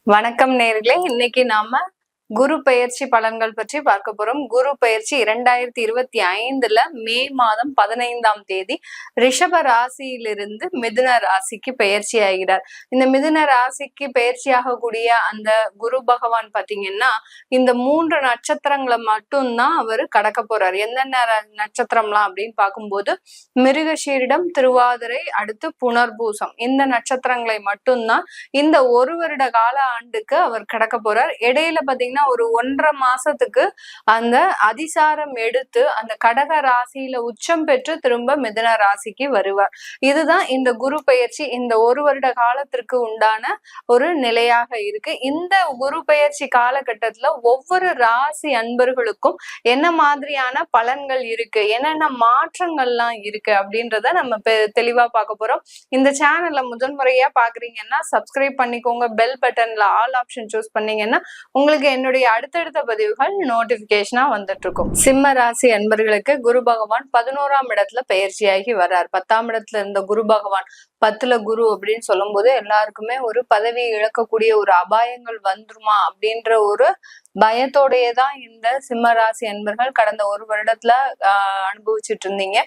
வணக்கம் நேயர்களே, இன்னைக்கு நாம குரு பெயர்ச்சி பலன்கள் பற்றி பார்க்க போறோம். குரு பெயர்ச்சி 2025 மே மாதம் 15ஆம் தேதி ரிஷப ராசியிலிருந்து மிதுன ராசிக்கு பெயர்ச்சி ஆகிறார். இந்த மிதுன ராசிக்கு பெயர்ச்சி ஆகக்கூடிய அந்த குரு பகவான் பாத்தீங்கன்னா இந்த 3 நட்சத்திரங்களை மட்டும்தான் அவரு கடக்க போறார். என்னென்ன நட்சத்திரம்லாம் அப்படின்னு பார்க்கும்போது மிருகஷீரிடம், திருவாதிரை, அடுத்து புனர்பூசம், இந்த நட்சத்திரங்களை மட்டும்தான் இந்த ஒரு வருட கால ஆண்டுக்கு அவர் கடக்க போறார். இடையில பாத்தீங்கன்னா ஒரு 1.5 மாசத்துக்கு அந்த அதிசாரம் எடுத்து அந்த கடக ராசியில உச்சம் பெற்று திரும்ப மிதுன ராசிக்கு வருவார். இதுதான் இந்த குரு பெயர்ச்சி இந்த ஒரு வருட காலத்திற்கு உண்டான ஒரு நிலையாக இருக்கு. இந்த குரு பெயர்ச்சி காலகட்டத்துல ஒவ்வொரு ராசி அன்பர்களுக்கும் என்ன மாதிரியான பலன்கள் இருக்கு, என்னென்ன மாற்றங்கள்லாம் இருக்கு அப்படின்றத நம்ம தெளிவா பார்க்க போறோம். இந்த சேனல்ல முதன்முறையா பாக்குறீங்கன்னா சப்ஸ்கிரைப் பண்ணிக்கோங்க. பெல் பட்டன்ல ஆல் ஆப்ஷன் சூஸ் பண்ணீங்கன்னா உங்களுக்கு என்னுடைய அடுத்தடுத்த பதிவுகள் நோட்டிபிகேஷனா வந்துட்டு இருக்கும். சிம்ம ராசி அன்பர்களுக்கு குரு பகவான் 11ஆம் இடத்துல பெயர்ச்சியாகி வர்றார். 10ஆம் இடத்துல இருந்த குரு பகவான் 10ல குரு அப்படின்னு சொல்லும் போது எல்லாருக்குமே ஒரு பதவி இழக்கக்கூடிய ஒரு அபாயங்கள் வந்துருமா அப்படின்ற ஒரு பயத்தோடையதான் இந்த சிம்ம ராசி அன்பர்கள் கடந்த ஒரு வருடத்துல அனுபவிச்சுட்டு இருந்தீங்க.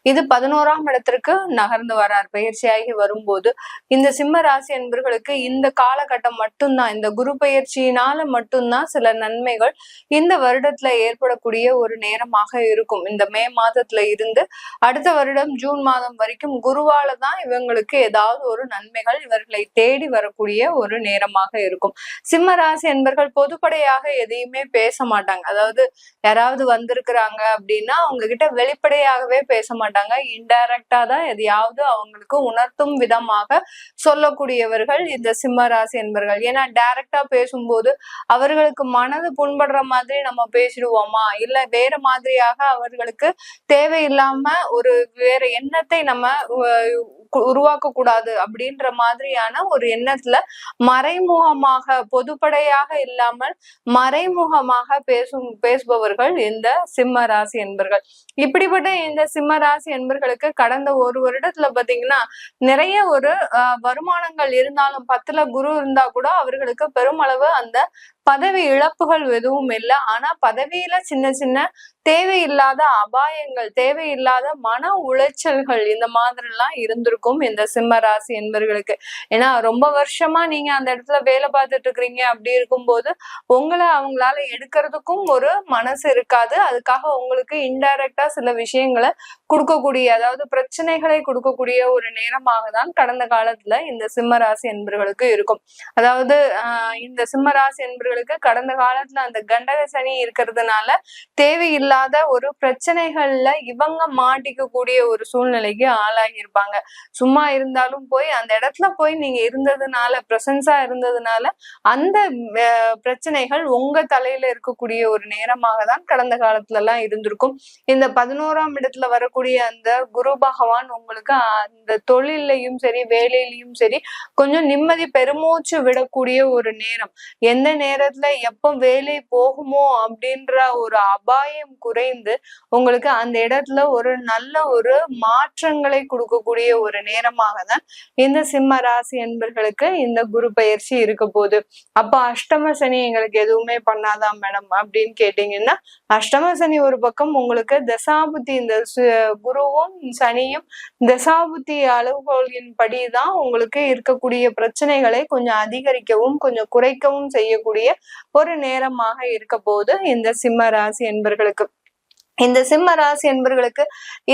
இது 11ஆம் இடத்திற்கு நகர்ந்து வரார். பயிற்சியாகி வரும்போது இந்த சிம்ம ராசி அன்பர்களுக்கு இந்த காலகட்டம் மட்டும்தான், இந்த குரு பயிற்சியினால மட்டும்தான் சில நன்மைகள் இந்த வருடத்துல ஏற்படக்கூடிய ஒரு நேரமாக இருக்கும். இந்த மே மாதத்துல இருந்து அடுத்த வருடம் ஜூன் மாதம் வரைக்கும் குருவால தான் இவங்களுக்கு ஏதாவது ஒரு நன்மைகள் இவர்களை தேடி வரக்கூடிய ஒரு நேரமாக இருக்கும். சிம்ம ராசி அன்பர்கள் பொதுப்படையாக எதையுமே பேச மாட்டாங்க. அதாவது யாராவது வந்திருக்கிறாங்க அப்படின்னா அவங்க கிட்ட வெளிப்படையாகவே பேச மாட்டாங்க. இன்டைரக்டா தான் எதையாவது அவங்களுக்கு உணர்த்தும் விதமாக சொல்லக்கூடியவர்கள் இந்த சிம்ம ராசி அன்பர்கள். ஏன்னா டைரக்டா பேசும்போது அவர்களுக்கு மனது புண்படுற மாதிரி நம்ம பேசிடுவோமா, இல்ல வேற மாதிரியாக அவர்களுக்கு தேவையில்லாம ஒரு வேற எண்ணத்தை நம்ம உருவாக்க கூடாது அப்படின்ற மாதிரியான ஒரு எண்ணத்துல மறைமுகமாக பொதுப்படையாக இல்லாமல் மறைமுகமாக பேசுபவர்கள் இந்த சிம்ம ராசி என்பர்கள். இப்படிப்பட்ட இந்த சிம்ம ராசி என்பர்களுக்கு கடந்த ஒரு வருடத்துல பாத்தீங்கன்னா நிறைய ஒரு வருமானங்கள் இருந்தாலும் 10ல குரு இருந்தா கூட அவர்களுக்கு பெருமளவு அந்த பதவி இழப்புகள் எதுவும் இல்லை. ஆனா பதவியில சின்ன சின்ன தேவையில்லாத அபாயங்கள், தேவையில்லாத மன உளைச்சல்கள் இந்த மாதிரி எல்லாம் இருந்திருக்கும் இந்த சிம்ம ராசி என்பர்களுக்கு. ஏன்னா ரொம்ப வருஷமா நீங்க அந்த இடத்துல வேலை பார்த்துட்டு இருக்கிறீங்க. அப்படி இருக்கும்போது உங்களை அவங்களால எடுக்கிறதுக்கும் ஒரு மனசு இருக்காது. அதுக்காக உங்களுக்கு இன்டைரக்டா சில விஷயங்களை கொடுக்கக்கூடிய, அதாவது பிரச்சனைகளை கொடுக்கக்கூடிய ஒரு நேரமாக தான் கடந்த காலத்துல இந்த சிம்ம ராசி என்பர்களுக்கு இருக்கும். அதாவது இந்த சிம்ம ராசி என்பர்களுக்கு கடந்த காலத்துல அந்த கண்டக சனி இருக்கிறதுனால தேவையில்லாத ஒரு பிரச்சனைகள்ல இவங்க மாட்டிக்க கூடிய ஒரு சூழ்நிலைக்கு ஆளாகி இருப்பாங்க. சும்மா இருந்தாலும் போய் அந்த இடத்துல போய் நீங்க இருந்ததுனால, பிரசன்ஸா இருந்ததுனால அந்த பிரச்சனைகள் உங்க தலையில இருக்கக்கூடிய ஒரு நேரமாக தான் கடந்த காலத்துல எல்லாம் இருந்திருக்கும். இந்த 11ஆம் இடத்துல வரக்கூடிய அந்த குரு பகவான் உங்களுக்கு அந்த தொழிலையும் சரி வேலையிலையும் சரி கொஞ்சம் நிம்மதி பெருமூச்சு விடக்கூடிய ஒரு நேரம். எந்த நேரத்துல எப்ப வேலை போகுமோ அப்படின்ற ஒரு அபாயம் குறைந்து உங்களுக்கு அந்த இடத்துல ஒரு நல்ல ஒரு மாற்றங்களை கொடுக்கக்கூடிய ஒரு நேரமாக தான் இந்த சிம்ம ராசி என்பர்களுக்கு இந்த குரு பயிற்சி இருக்க போகுது. அப்ப அஷ்டம சனி எங்களுக்கு எதுவுமே பண்ணாதான் மேடம் அப்படின்னு கேட்டீங்கன்னா, அஷ்டம சனி ஒரு பக்கம் உங்களுக்கு தசாபுத்தி, இந்த குருவும் சனியும் தசாபுத்தி அளவுகோலின் படிதான் உங்களுக்கு இருக்கக்கூடிய பிரச்சனைகளை கொஞ்சம் அதிகரிக்கவும் கொஞ்சம் குறைக்கவும் செய்யக்கூடிய ஒரு நேரமாக இருக்க போது இந்த சிம்ம ராசி என்பர்களுக்கு. இந்த சிம்ம ராசி என்பர்களுக்கு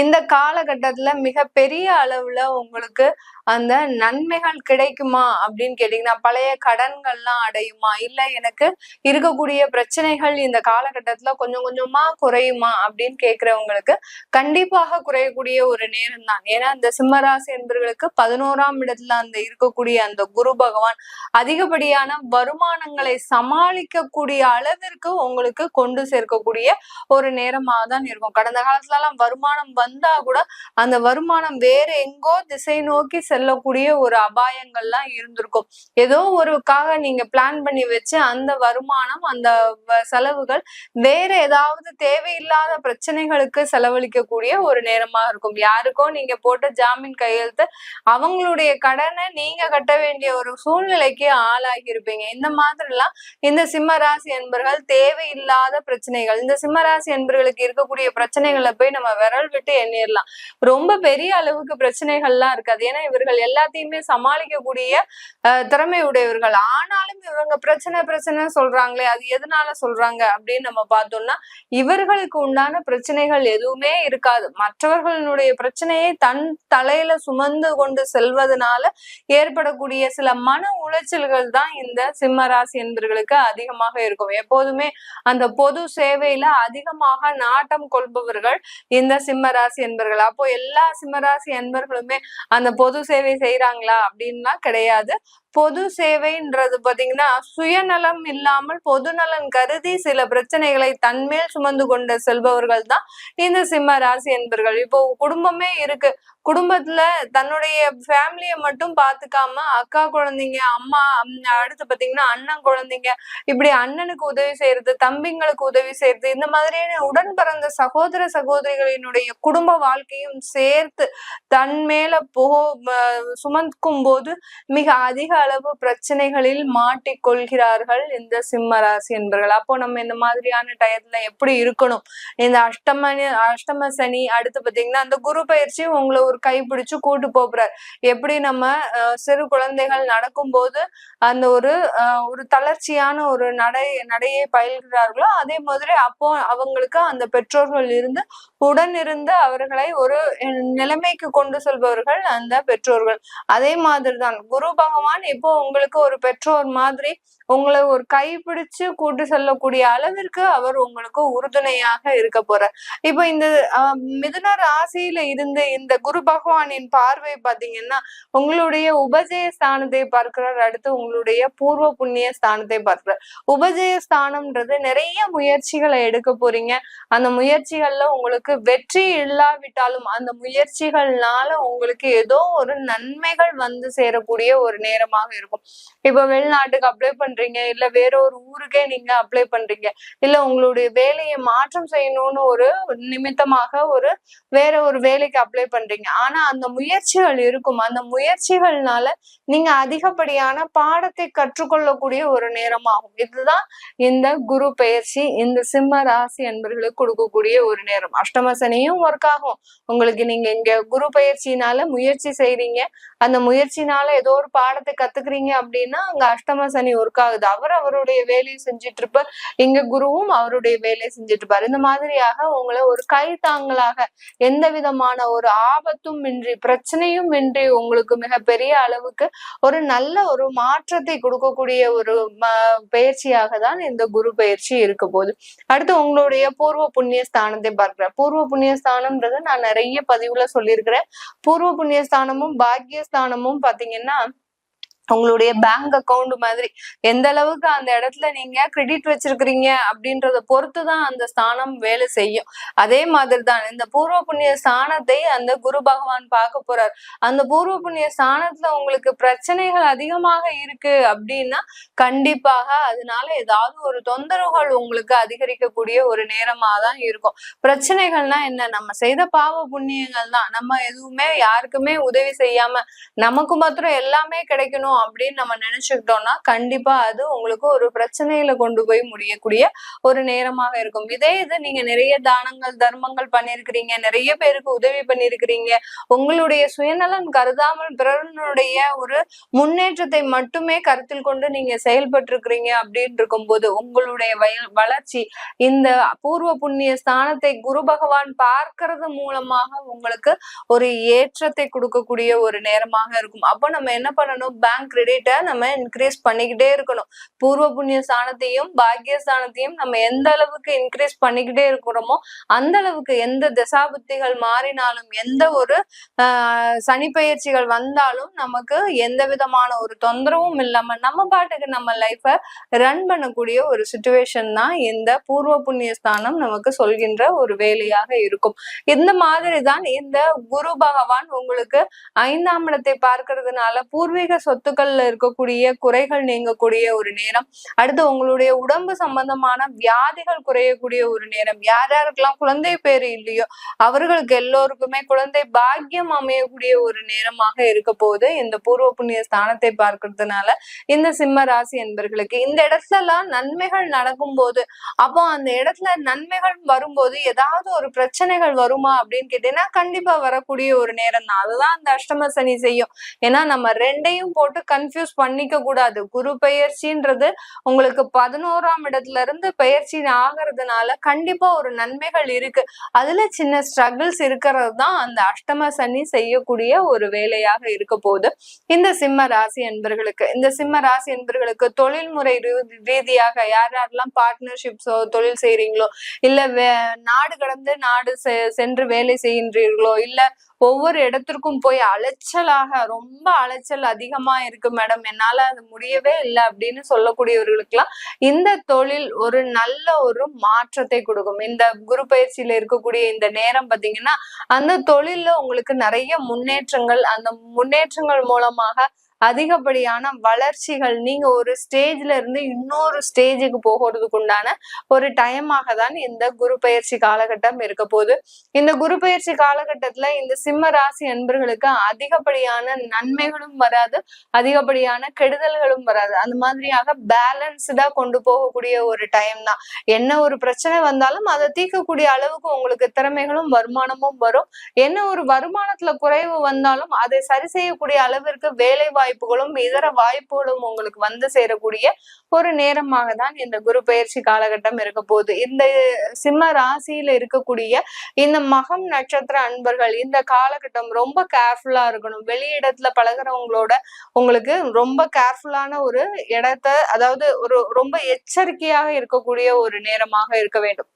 இந்த காலகட்டத்துல மிக பெரிய அளவுல உங்களுக்கு அந்த நன்மைகள் கிடைக்குமா அப்படின்னு கேட்டீங்கன்னா, பழைய கடன்கள்லாம் அடையுமா, இல்ல எனக்கு இருக்கக்கூடிய பிரச்சனைகள் இந்த காலகட்டத்துல கொஞ்சம் கொஞ்சமா குறையுமா அப்படின்னு கேட்கிறவங்களுக்கு கண்டிப்பாக குறையக்கூடிய ஒரு நேரம் தான். ஏன்னா இந்த சிம்மராசி என்பவர்களுக்கு 11ஆம் இடத்துல அந்த இருக்கக்கூடிய அந்த குரு பகவான் அதிகப்படியான வருமானங்களை சமாளிக்கக்கூடிய அளவிற்கு உங்களுக்கு கொண்டு சேர்க்கக்கூடிய ஒரு நேரமாக தான் தான் இருக்கும். கடந்த காலத்துல எல்லாம் வருமானம் வந்தா கூட அந்த வருமானம் வேற எங்கோ திசை நோக்கி செல்லக்கூடிய ஒரு அபாயங்கள்லாம் இருந்திருக்கும். ஏதோ ஒருக்காக நீங்க பிளான் பண்ணி வச்சு அந்த வருமானம் அந்த செலவுகள் வேற ஏதாவது தேவையில்லாத பிரச்சனைகளுக்கு செலவழிக்கக்கூடிய ஒரு நேரமா இருக்கும். யாருக்கோ நீங்க போட்ட ஜாமீன் கையெழுத்து அவங்களுடைய கடனை நீங்க கட்ட வேண்டிய ஒரு சூழ்நிலைக்கு ஆளாகி இருப்பீங்க. இந்த மாதிரி எல்லாம் இந்த சிம்ம ராசி அன்பர்கள் தேவையில்லாத பிரச்சனைகள், இந்த சிம்ம ராசி அன்பர்களுக்கு இருக்கக்கூடிய பிரச்சனைகளை போய் நம்ம விரல் விட்டு எண்ணிடலாம். ரொம்ப பெரிய அளவுக்கு பிரச்சனைகள்லாம் இருக்காது. ஏன்னா இவர்கள் எல்லாத்தையுமே சமாளிக்கக்கூடிய திறமை உடையவர்கள். ஆனாலும் இவங்க பிரச்சனை பிரச்சனை சொல்றாங்களே, அது எதனால சொல்றாங்க அப்படின்னு நம்ம பார்த்தோம்னா இவர்களுக்கு உண்டான பிரச்சனைகள் எதுவுமே இருக்காது. மற்றவர்களுடைய பிரச்சனையை தன் தலையில சுமந்து கொண்டு செல்வதனால ஏற்படக்கூடிய சில மன உளைச்சல்கள் தான் இந்த சிம்ம ராசி என்பவர்களுக்கு அதிகமாக இருக்கும். எப்போதுமே அந்த பொது சேவையில அதிகமாக நாட்டம் கொள்பவர்கள் இந்த சிம்ம ராசி என்பவர்கள். அப்போ எல்லா சிம்ம ராசி என்பவர்களுமே அந்த பொது சேவை செய்யறாங்களா அப்படின்னா கிடையாது. பொது சேவைன்றது பாத்தீங்கன்னா சுயநலம் இல்லாமல் பொது நலன் கருதி சில பிரச்சனைகளை தன்மேல் சுமந்து கொண்டு செல்பவர்கள் தான் இந்த சிம்ம ராசி என்பவர்கள். இப்போ குடும்பமே இருக்கு, குடும்பத்துல தன்னுடைய ஃபேமிலிய மட்டும் பாத்துக்காம அக்கா குழந்தைங்க, அம்மா, அடுத்து பாத்தீங்கன்னா அண்ணன் குழந்தைங்க, இப்படி அண்ணனுக்கு உதவி செய்யறது, தம்பிங்களுக்கு உதவி செய்யறது, இந்த மாதிரியான உடன் பிறந்த சகோதர சகோதரிகளினுடைய குடும்ப வாழ்க்கையும் சேர்த்து தன் மேல சுமக்கும் போது மிக அதிக அளவு பிரச்சனைகளில் மாட்டிக்கொள்கிறார்கள் இந்த சிம்ம ராசி என்பவர்கள். அப்போ நம்ம இந்த மாதிரியான டயத்துல எப்படி இருக்கணும்? இந்த அஷ்டம சனி, அடுத்து பாத்தீங்கன்னா அந்த குரு பயிற்சி உங்களை ஒரு கைப்பிடிச்சு கூட்டு போறார். எப்படி நம்ம சிறு குழந்தைகள் நடக்கும் போது அந்த ஒரு தளர்ச்சியான ஒரு நடையை பயில்கிறார்களோ அதே மாதிரி அப்போ அவங்களுக்கு அந்த பெற்றோர்கள் இருந்து உடனிருந்து அவர்களை ஒரு நிலைமைக்கு கொண்டு செல்பவர்கள் அந்த பெற்றோர்கள். அதே மாதிரிதான் குரு பகவான் இப்போ உங்களுக்கு ஒரு பெற்றோர் மாதிரி உங்களை ஒரு கைப்பிடிச்சு கூட்டு செல்லக்கூடிய அளவிற்கு அவர் உங்களுக்கு உறுதுணையாக இருக்க போறார். இப்போ இந்த மிதுன ராசியில இருந்து இந்த குரு பகவானின் பார்வை பாத்தீங்கன்னா உங்களுடைய உபஜய ஸ்தானத்தை பார்க்கிறார், அடுத்து உங்களுடைய பூர்வ புண்ணிய ஸ்தானத்தை பார்க்கிறார். உபஜய ஸ்தானம்ன்றது நிறைய முயற்சிகளை எடுக்க போறீங்க. அந்த முயற்சிகள்ல உங்களுக்கு வெற்றி இல்லாவிட்டாலும் அந்த முயற்சிகள்னால உங்களுக்கு ஏதோ ஒரு நன்மைகள் வந்து சேரக்கூடிய ஒரு நேரமாக இருக்கும். இப்ப வெளிநாட்டுக்கு அப்ளை பண்றீங்க, இல்ல வேற ஒரு ஊருக்கே நீங்க அப்ளை பண்றீங்க, இல்ல உங்களுடைய வேலையை மாற்றம் செய்யணும்னு ஒரு நிமித்தமாக வேற ஒரு வேலைக்கு அப்ளை பண்றீங்க. ஆனா அந்த முயற்சிகள் இருக்கும். அந்த முயற்சிகள்னால நீங்க அதிகப்படியான பாடத்தை கற்றுக்கொள்ளக்கூடிய ஒரு நேரமாகும். இதுதான் இந்த குரு பெயர்ச்சி இந்த சிம்ம ராசி என்பவர்களுக்கு கொடுக்கக்கூடிய ஒரு நேரம். அஷ்டம சனியும் ஒர்க் ஆகும் உங்களுக்கு. நீங்க இங்க குரு பயிற்சினால முயற்சி செய்றீங்க, அந்த முயற்சினால ஏதோ ஒரு பாடத்தை கத்துக்கிறீங்க அப்படின்னா அங்க அஷ்டம சனி ஒர்க் ஆகுது. அவருடைய வேலையை செஞ்சுட்டு இருப்பார், இங்க குருவும் அவருடைய வேலையை செஞ்சுட்டு இருப்பார். இந்த மாதிரியாக உங்களை ஒரு கைத்தாங்களாக எந்த விதமான ஒரு ஆபத்தும் இன்றி பிரச்சனையும் இன்றி உங்களுக்கு மிகப்பெரிய அளவுக்கு ஒரு நல்ல ஒரு மாற்றத்தை கொடுக்கக்கூடிய ஒரு பயிற்சியாக தான் இந்த குரு பயிற்சி இருக்க போகுது. அடுத்து உங்களுடைய பூர்வ புண்ணிய ஸ்தானத்தை பார்க்கிறேன். பூர்வ புண்ணிய ஸ்தானம்ன்றது நான் நிறைய பதிவுல சொல்லியிருக்கிறேன். பூர்வ புண்ணிய ஸ்தானமும் பாக்கியஸ்தானமும் பாத்தீங்கன்னா உங்களுடைய பேங்க் அக்கௌண்ட் மாதிரி எந்த அளவுக்கு அந்த இடத்துல நீங்க கிரெடிட் வச்சிருக்கிறீங்க அப்படின்றத பொறுத்துதான் அந்த ஸ்தானம் வேலை செய்யும். அதே மாதிரிதான் இந்த பூர்வ புண்ணிய ஸ்தானத்தை அந்த குரு பகவான் பார்க்க போறார். அந்த பூர்வ புண்ணிய ஸ்தானத்துல உங்களுக்கு பிரச்சனைகள் அதிகமாக இருக்கு அப்படின்னா கண்டிப்பாக அதனால ஏதாவது ஒரு தொந்தரவுகள் உங்களுக்கு அதிகரிக்கக்கூடிய ஒரு நேரமா தான் இருக்கும். பிரச்சனைகள்னா என்ன? நம்ம செய்த பாவ புண்ணியங்கள் தான். நம்ம எதுவுமே யாருக்குமே உதவி செய்யாம நமக்கு மாத்திரம் எல்லாமே கிடைக்கணும் அப்படின்னு நம்ம நினைச்சுக்கிட்டோம்னா கண்டிப்பா அது உங்களுக்கு ஒரு பிரச்சனையில கொண்டு போய் முடியக்கூடிய ஒரு நேரமாக இருக்கும். இதே இது நீங்க நிறைய தானங்கள் தர்மங்கள் பண்ணிருக்கிறீங்க, நிறைய பேருக்கு உதவி பண்ணிருக்கிறீங்க, உங்களுடைய சுயநலன் கருதாமல் பிறனுடைய ஒரு முன்னேற்றத்தை மட்டுமே கருத்தில் கொண்டு நீங்க செயல்பட்டு இருக்கிறீங்க அப்படின்னு இருக்கும்போது உங்களுடைய வளர்ச்சி இந்த பூர்வ புண்ணிய ஸ்தானத்தை குரு பகவான் பார்க்கறது மூலமாக உங்களுக்கு ஒரு ஏற்றத்தை கொடுக்கக்கூடிய ஒரு நேரமாக இருக்கும். அப்போ நம்ம என்ன பண்ணணும்? பேங்க் கிரெடிட்டை நம்ம இன்க்ரீஸ் பண்ணிக்கிட்டே இருக்கணும். பூர்வ புண்ணிய ஸ்தானத்தையும் பாக்கியஸ்தானத்தையும் நம்ம எந்த அளவுக்கு இன்க்ரீஸ் பண்ணிக்கிட்டே இருக்கிறோமோ அந்த அளவுக்கு எந்த தசாபுத்திகள் மாறினாலும் எந்த ஒரு சனி பயிற்சிகள் வந்தாலும் நமக்கு எந்த விதமான ஒரு தொந்தரவும் இல்லாம நம்ம பாட்டுக்கு நம்ம லைஃப ரன் பண்ணக்கூடிய ஒரு சுச்சுவேஷன் தான் இந்த பூர்வ புண்ணிய ஸ்தானம் நமக்கு சொல்கின்ற ஒரு வேலையாக இருக்கும். இந்த மாதிரி தான் இந்த குரு பகவான் உங்களுக்கு 5ஆம் இடத்தை பார்க்கறதுனால பூர்வீக சொத்துக்கள்ல இருக்கக்கூடிய குறைகள் நீங்கக்கூடிய ஒரு நேரம். அடுத்து உங்களுடைய உடம்பு சம்பந்தமான வியாதிகள் குறையக்கூடிய ஒரு நேரம். யார் யாருக்கெல்லாம் குழந்தை பேரு இல்லையோ அவர்களுக்கு எல்லோருக்குமே குழந்தை பாக்கியம் அமையக்கூடிய ஒரு நேரமாக இருக்க போது இந்த பூர்வ புண்ணிய ஸ்தானத்தை பார்க்கறதுனால இந்த சிம்ம ராசி என்பர்களுக்கு இந்த இடத்துல எல்லாம் நன்மைகள் நடக்கும் போது, அப்போ அந்த இடத்துல நன்மைகள் வரும்போது ஏதாவது ஒரு பிரச்சனைகள் வருமா அப்படின்னு கேட்டீங்கன்னா கண்டிப்பா வரக்கூடிய ஒரு நேரம் தான். அதுதான் அந்த அஷ்டம சனி செய்யும். ஏன்னா நம்ம ரெண்டையும் போட்டு கன்ஃபியூஸ் பண்ணிக்க கூடாது. குரு பெயர்ச்சின்றது உங்களுக்கு 11ஆம் இடத்துல இருந்து பெயர்ச்சி ஆகிறதுனால கண்டிப்பா ஒரு நன்மைகள் இருக்கு. அதுல சின்ன ஸ்ட்ரகிள்ஸ் இருக்கிறது தான் அந்த அஷ்டம சனி செய்யக்கூடிய ஒரு வேலையாக இருக்க போது இந்த சிம்ம ராசி என்பர்களுக்கு. இந்த சிம்ம ராசி என்பர்களுக்கு தொழில்முறை ரீதியாக யார் யாரெல்லாம் பார்ட்னர்ஷிப்ஸோ தொழில் செய்யறீங்களோ, இல்ல நாடு கடந்து நாடு சென்று வேலை செய்கின்றீர்களோ, இல்ல ஒவ்வொரு இடத்திற்கும் போய் அலைச்சலாக ரொம்ப அலைச்சல் அதிகமா இருக்கு மேடம், என்னால அது முடியவே இல்லை அப்படின்னு சொல்லக்கூடியவர்களுக்கெல்லாம் இந்த தொழில் ஒரு நல்ல ஒரு மாற்றத்தை கொடுக்கும். இந்த குரு பயிற்சியில இருக்கக்கூடிய இந்த நேரம் பாத்தீங்கன்னா அந்த தொழில்ல உங்களுக்கு நிறைய முன்னேற்றங்கள், அந்த முன்னேற்றங்கள் மூலமாக அதிகப்படியான வளர்ச்சிகள், நீங்க ஒரு ஸ்டேஜ்ல இருந்து இன்னொரு ஸ்டேஜுக்கு போகிறதுக்கு உண்டான ஒரு டைமாக தான் இந்த குரு பயிற்சி காலகட்டம் இருக்க போகுது. இந்த குரு பயிற்சி காலகட்டத்துல இந்த சிம்ம ராசி அன்பர்களுக்கு அதிகப்படியான நன்மைகளும் வராது, அதிகப்படியான கெடுதல்களும் வராது. அந்த மாதிரியாக பேலன்ஸ்டா கொண்டு போகக்கூடிய ஒரு டைம் தான். என்ன ஒரு பிரச்சனை வந்தாலும் அதை தீர்க்கக்கூடிய அளவுக்கு உங்களுக்கு திறமைகளும் வருமானமும் வரும். என்ன ஒரு வருமானத்துல குறைவு வந்தாலும் அதை சரி செய்யக்கூடிய அளவிற்கு வேலை வாய்ப்புகளும் இதர வாய்ப்புகளும் உங்களுக்கு வந்து சேரக்கூடிய ஒரு நேரமாக தான் இந்த குரு பயிற்சி காலகட்டம் இருக்க போகுது. இந்த சிம்ம ராசியில இருக்கக்கூடிய இந்த மகம் நட்சத்திர அன்பர்கள் இந்த காலகட்டம் ரொம்ப கேர்ஃபுல்லா இருக்கணும். வெளியிடத்துல பழகிறவங்களோட உங்களுக்கு ரொம்ப கேர்ஃபுல்லான ஒரு இடத்த, அதாவது ஒரு ரொம்ப எச்சரிக்கையாக இருக்கக்கூடிய ஒரு நேரமாக இருக்க வேண்டும்.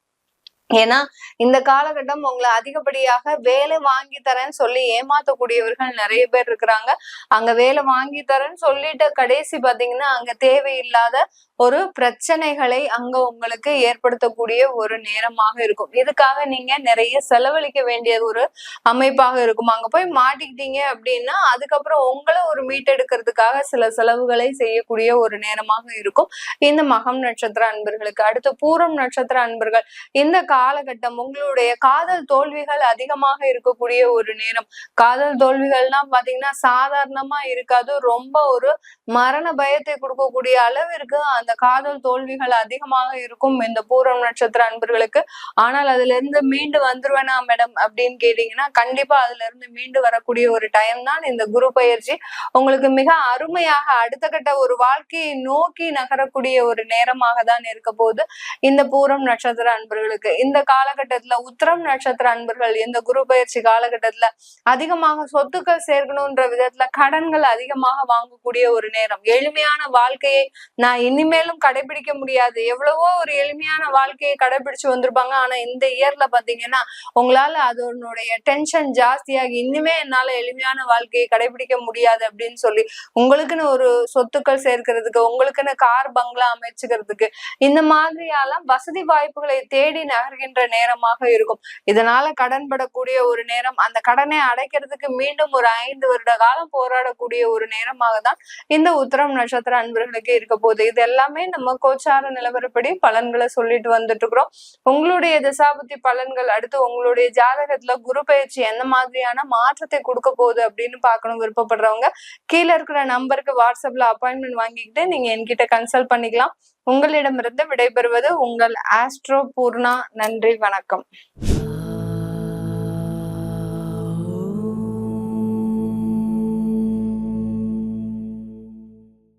ஏன்னா இந்த காலகட்டம் உங்களை அதிகப்படியாக வேலை வாங்கி தரேன்னு சொல்லி ஏமாத்தக்கூடியவர்கள் நிறைய பேர் இருக்கிறாங்க. அங்க வேலை வாங்கி தரேன்னு சொல்லிட்டு கடைசி பாத்தீங்கன்னா அங்க தேவையில்லாத ஒரு பிரச்சனைகளை அங்க உங்களுக்கு ஏற்படுத்தக்கூடிய ஒரு நேரமாக இருக்கும். இதுக்காக நீங்க நிறைய செலவழிக்க வேண்டிய ஒரு அமைப்பாக இருக்கும். அங்க போய் மாட்டிக்கிட்டீங்க அப்படின்னா அதுக்கப்புறம் உங்களை ஒரு மீட்டெடுக்கிறதுக்காக சில செலவுகளை செய்யக்கூடிய ஒரு நேரமாக இருக்கும் இந்த மகம் நட்சத்திர அன்பர்களுக்கு. அடுத்து பூரம் நட்சத்திர அன்பர்கள் இந்த காலகட்டம் உங்களுடைய காதல் தோல்விகள் அதிகமாக இருக்கக்கூடிய ஒரு நேரம். காதல் தோல்விகள்லாம் பாத்தீங்கன்னா சாதாரணமா இருக்காது, ரொம்ப ஒரு மரண பயத்தை கொடுக்கக்கூடிய அளவிற்கு அந்த காதல் தோல்விகள் அதிகமாக இருக்கும் இந்த பூரம் நட்சத்திர அன்பர்களுக்கு. ஆனால் அதுல இருந்து மீண்டு வந்துருவேனா மேடம் அப்படின்னு கேட்டீங்கன்னா கண்டிப்பா அதுல இருந்து மீண்டு வரக்கூடிய ஒரு டைம் தான் இந்த குரு பயிற்சி. உங்களுக்கு மிக அருமையாக அடுத்த கட்ட ஒரு வாழ்க்கையை நோக்கி நகரக்கூடிய ஒரு நேரமாக தான் இருக்க போது இந்த பூரம் நட்சத்திர அன்பர்களுக்கு. இந்த காலகட்டத்துல உத்திரம் நட்சத்திர அன்பர்கள் இந்த குரு பயிற்சி காலகட்டத்துல அதிகமாக சொத்துக்கள் சேர்க்கணும்ன்ற விதத்துல கடன்கள் அதிகமாக வாங்கக்கூடிய ஒரு நேரம். எளிமையான வாழ்க்கையை நான் இனிமேலும் கடைபிடிக்க முடியாது, எவ்வளவோ ஒரு எளிமையான வாழ்க்கையை கடைபிடிச்சு வந்திருப்பாங்க, ஆனா இந்த இயர்ல பாத்தீங்கன்னா உங்களால அதனுடைய டென்ஷன் ஜாஸ்தியாகி இனிமே என்னால எளிமையான வாழ்க்கையை கடைபிடிக்க முடியாது அப்படின்னு சொல்லி உங்களுக்குன்னு ஒரு சொத்துக்கள் சேர்க்கிறதுக்கு, உங்களுக்குன்னு கார் பங்களா அமைச்சுக்கிறதுக்கு, இந்த மாதிரியாலாம் வசதி வாய்ப்புகளை தேடி நகர்கின்ற நேரமாக இருக்கும். இதனால கடன் படக்கூடிய ஒரு நேரம், அந்த கடனை அடைக்கிறதுக்கு மீண்டும் ஒரு 5 வருட காலம் போராடக்கூடிய ஒரு நேரமாக தான் இந்த உத்திரம் நட்சத்திர அன்பர்களுக்கு இருக்க போகுது. இது எல்லாமே நம்ம கோச்சார நிலவரப்படி பலன்களை சொல்லிட்டு வந்துட்டு இருக்கிறோம். உங்களுடைய திசாபுத்தி பலன்கள், அடுத்து உங்களுடைய ஜாதகத்துல குரு பயிற்சி எந்த மாதிரியான மாற்றத்தை கொடுக்க போகுது அப்படின்னு பார்க்கணும் விருப்பப்படுறவங்க கீழே இருக்கிற நம்பருக்கு வாட்ஸ்அப்ல அப்பாயின்மெண்ட் வாங்கிக்கிட்டு நீங்க என்கிட்ட கன்சல்ட் பண்ணிக்கலாம். உங்களிடமிருந்து விடைபெறுவது உங்கள் ஆஸ்ட்ரோ பூர்ணா. நன்றி, வணக்கம்.